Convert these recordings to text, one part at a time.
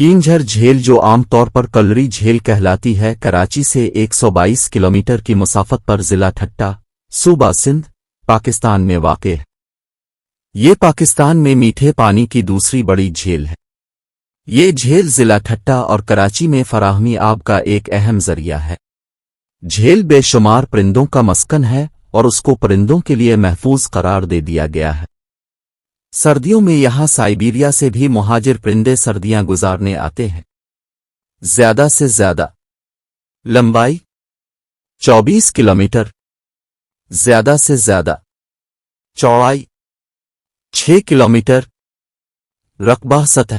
कींझर झील जो आम तौर पर कलरी झील कहलाती है, कराची से 122 किलोमीटर की मुसाफत पर ज़िला ठट्टा, सूबा सिंध, पाकिस्तान में वाक़े है। ये पाकिस्तान में मीठे पानी की दूसरी बड़ी झील है। ये झील ज़िला ठट्टा और कराची में फराहमी आब का एक अहम जरिया है। झील बेशुमार परिंदों का मस्कन है और उसको परिंदों के लिए महफूज करार दे दिया गया है। सर्दियों में यहाँ साइबेरिया से भी मुहाजिर परिंदे सर्दियां गुजारने आते हैं। ज्यादा से ज्यादा लंबाई 24 किलोमीटर, ज्यादा से ज्यादा चौड़ाई 6 किलोमीटर, रकबा सतह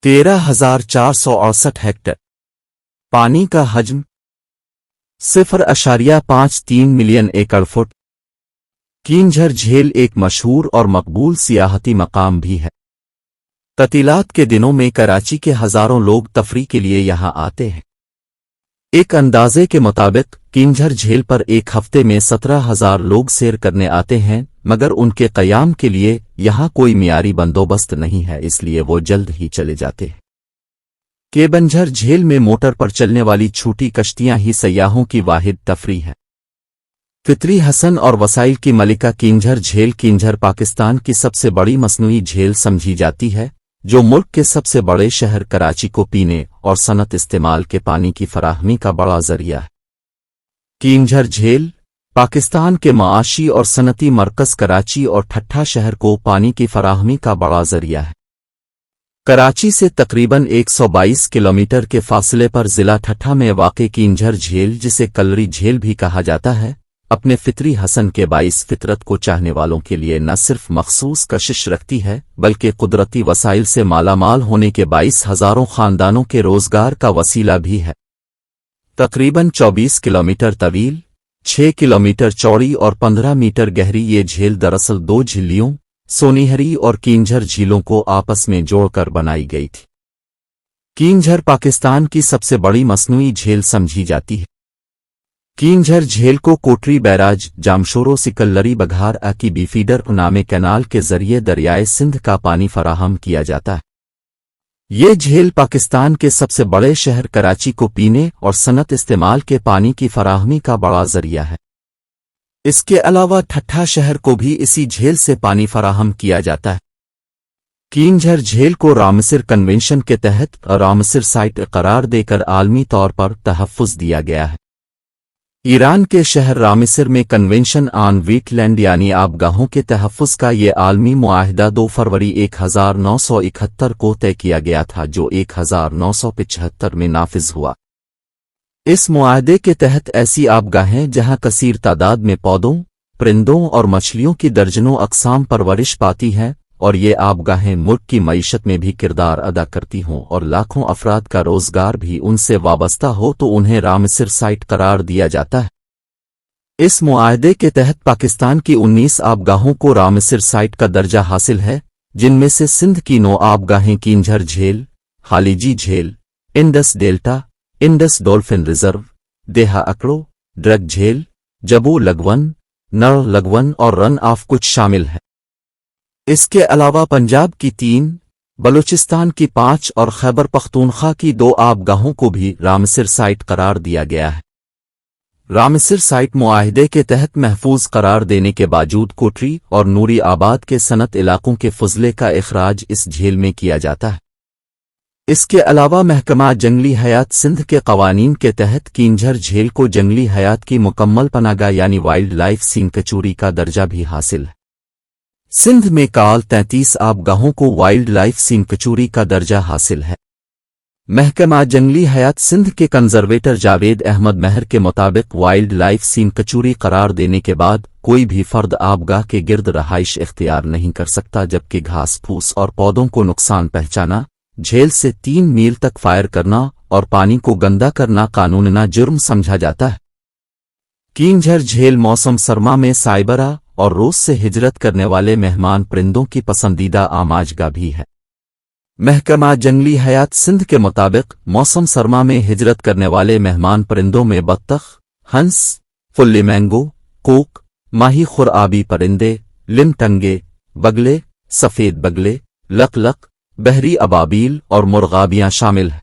13,468 हेक्टेयर, पानी का हजम 0.53 मिलियन एकड़ फुट। कींझर झील एक मशहूर और मकबूल सियाहती मकाम भी है। ततीलात के दिनों में कराची के हजारों लोग तफरी के लिए यहां आते हैं। एक अंदाजे के मुताबिक कींझर झील पर एक हफ्ते में 17,000 लोग सैर करने आते हैं, मगर उनके क़याम के लिए यहां कोई मियारी बंदोबस्त नहीं है, इसलिए वो जल्द ही चले जाते हैं। केबंझर झील में मोटर पर चलने वाली छोटी कश्तियां ही सयाहों की वाहिद तफरी है। फितरी हसन और वसाइल की मलिका कींझर झील कींझर पाकिस्तान की सबसे बड़ी मसनूई झील समझी जाती है, जो मुल्क के सबसे बड़े शहर कराची को पीने और सनत इस्तेमाल के पानी की फराहमी का बड़ा जरिया है। कींझर झील पाकिस्तान के माशी और सनती मरकज कराची और ठट्ठा शहर को पानी की फराहमी का बड़ा जरिया है। कराची से तकरीबन 122 किलोमीटर के फासले पर ज़िला ठट्ठा में वाक़े कींझर झील, जिसे कलरी झील भी कहा जाता है, अपने फितरी हसन के बाइस फितरत को चाहने वालों के लिए न सिर्फ मखसूस कशिश रखती है, बल्कि कुदरती वसाइल से मालामाल होने के बाइस हजारों खानदानों के रोजगार का वसीला भी है। तकरीबन 24 किलोमीटर तवील, 6 किलोमीटर चौड़ी और 15 मीटर गहरी ये झील दरअसल दो झीलियों सोनीहरी और कींझर झीलों को आपस में जोड़कर बनाई गई थी। कींझर पाकिस्तान की सबसे बड़ी मसनूई झील समझी जाती है। कींझर झील को कोटरी बैराज, जामशोरो सिकल्लरी बघार की बीफीडर नामे कैनाल के जरिए दरियाए सिंध का पानी फराहम किया जाता है। ये झील पाकिस्तान के सबसे बड़े शहर कराची को पीने और सनत इस्तेमाल के पानी की फराहमी का बड़ा जरिया है। इसके अलावा ठट्ठा शहर को भी इसी झील से पानी फराहम किया जाता है। कींझर झील को रामसर कन्वेंशन के तहत रामसर साइट करार देकर आलमी तौर पर तहफ़्फ़ुज़ दिया गया है। ईरान के शहर रामसर में कन्वेंशन ऑन वीटलैंड यानी आबगाहों के तहफ़्फ़ुज़ का ये आलमी मुआहिदा 2 फरवरी 1971 को तय किया गया था, जो 1975 में नाफिज हुआ। इस मुआहदे के तहत ऐसी आबगाहें जहां कसीर तादाद में पौधों, परिंदों और मछलियों की दर्जनों अक़साम परवरिश पाती हैं, और ये आबगाहें मुल्क की मईशत में भी किरदार अदा करती हों और लाखों अफराद का रोजगार भी उनसे वाबस्ता हो, तो उन्हें रामसर साइट करार दिया जाता है। इस मुआहदे के तहत पाकिस्तान की 19 आबगाहों को रामसर साइट का दर्जा हासिल है, जिनमें से सिंध की 9 आबगाहें कींझर झील, हालीजी झील, Indus delta, Indus dolphin reserve, Deh Akro, Drigh झील, जबू लगवन, नर लगवन और रन ऑफ कुछ शामिल है। इसके अलावा पंजाब की 3, बलूचिस्तान की 5 और खैबर पख्तूनख्वा की 2 आबगाहों को भी रामसर साइट करार दिया गया है। रामसर साइट मुआहिदे के तहत महफूज करार देने के बावजूद कोटरी और नूरी आबाद के सनत इलाकों के फजले का इखराज इस झील में किया जाता है। इसके अलावा महकमा जंगली हयात सिंध के कवानीन के तहत कींझर झील को जंगली हयात की मुकम्मल पनागा यानी वाइल्ड लाइफ सेंक्चुरी का दर्जा भी हासिल है। सिंध में काल 33 आबगाहों को वाइल्ड लाइफ सेंक्चुरी का दर्जा हासिल है। महकमा जंगली हयात सिंध के कंजर्वेटर जावेद अहमद महर के मुताबिक वाइल्ड लाइफ सेंक्चुरी करार देने के बाद कोई भी फर्द आबगाह के गिर्द रहाइश इख्तियार नहीं कर सकता, जबकि घास फूस और पौधों को नुकसान पहुंचाना, झील से 3 मील तक फायर करना और पानी को गंदा करना कानूनना जुर्म समझा जाता है। कींझर झील मौसम सरमा में साइबरा और रूस से हिजरत करने वाले मेहमान परिंदों की पसंदीदा आमाजगाह भी है। महकमा जंगली हयात सिंध के मुताबिक मौसम सरमा में हिजरत करने वाले मेहमान परिंदों में बत्तख, हंस, फुल्लीमैंगो, कोक, माही खुर आबी परिंदे, लिमटंगे, बगले, सफेद बगले, लक, بحری ابابیل اور مرغابیاں شامل ہیں۔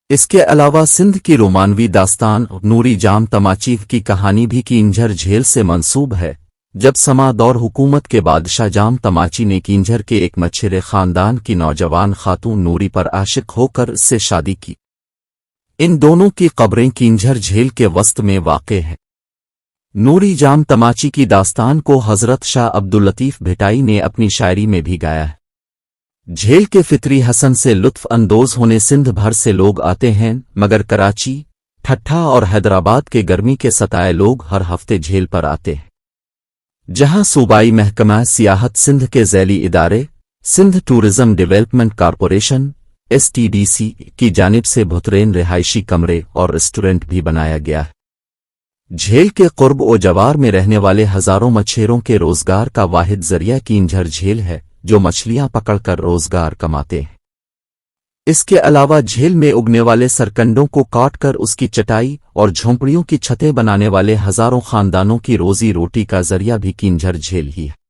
اس کے علاوہ سندھ کی رومانوی داستان نوری جام تماچی کی کہانی بھی کینجھر جھیل سے منسوب ہے، جب سما دور حکومت کے بادشاہ جام تماچی نے کینجھر کے ایک مچھرے خاندان کی نوجوان خاتون نوری پر عاشق ہو کر اس سے شادی کی۔ ان دونوں کی قبریں کینجھر جھیل کے وسط میں واقع ہیں۔ نوری جام تماچی کی داستان کو حضرت شاہ عبداللطیف بھٹائی نے اپنی شاعری میں بھی گایا ہے۔ جھیل کے فطری حسن سے لطف اندوز ہونے سندھ بھر سے لوگ آتے ہیں، مگر کراچی، ٹھٹھہ اور حیدرآباد کے گرمی کے ستائے لوگ ہر ہفتے جھیل پر آتے ہیں، جہاں صوبائی محکمہ سیاحت سندھ کے ذیلی ادارے Sindh tourism development corporation STDC کی جانب سے بہترین رہائشی کمرے اور ریسٹورنٹ بھی بنایا گیا ہے۔ جھیل کے قرب و جوار میں رہنے والے ہزاروں مچھیروں کے روزگار کا واحد ذریعہ کینجھر جھیل ہے، جو مچھلیاں پکڑ کر روزگار کماتے ہیں۔ اس کے علاوہ جھیل میں اگنے والے سرکنڈوں کو کاٹ کر اس کی چٹائی اور جھونپڑیوں کی چھتیں بنانے والے ہزاروں خاندانوں کی روزی روٹی کا ذریعہ بھی کینجھر جھیل ہی ہے۔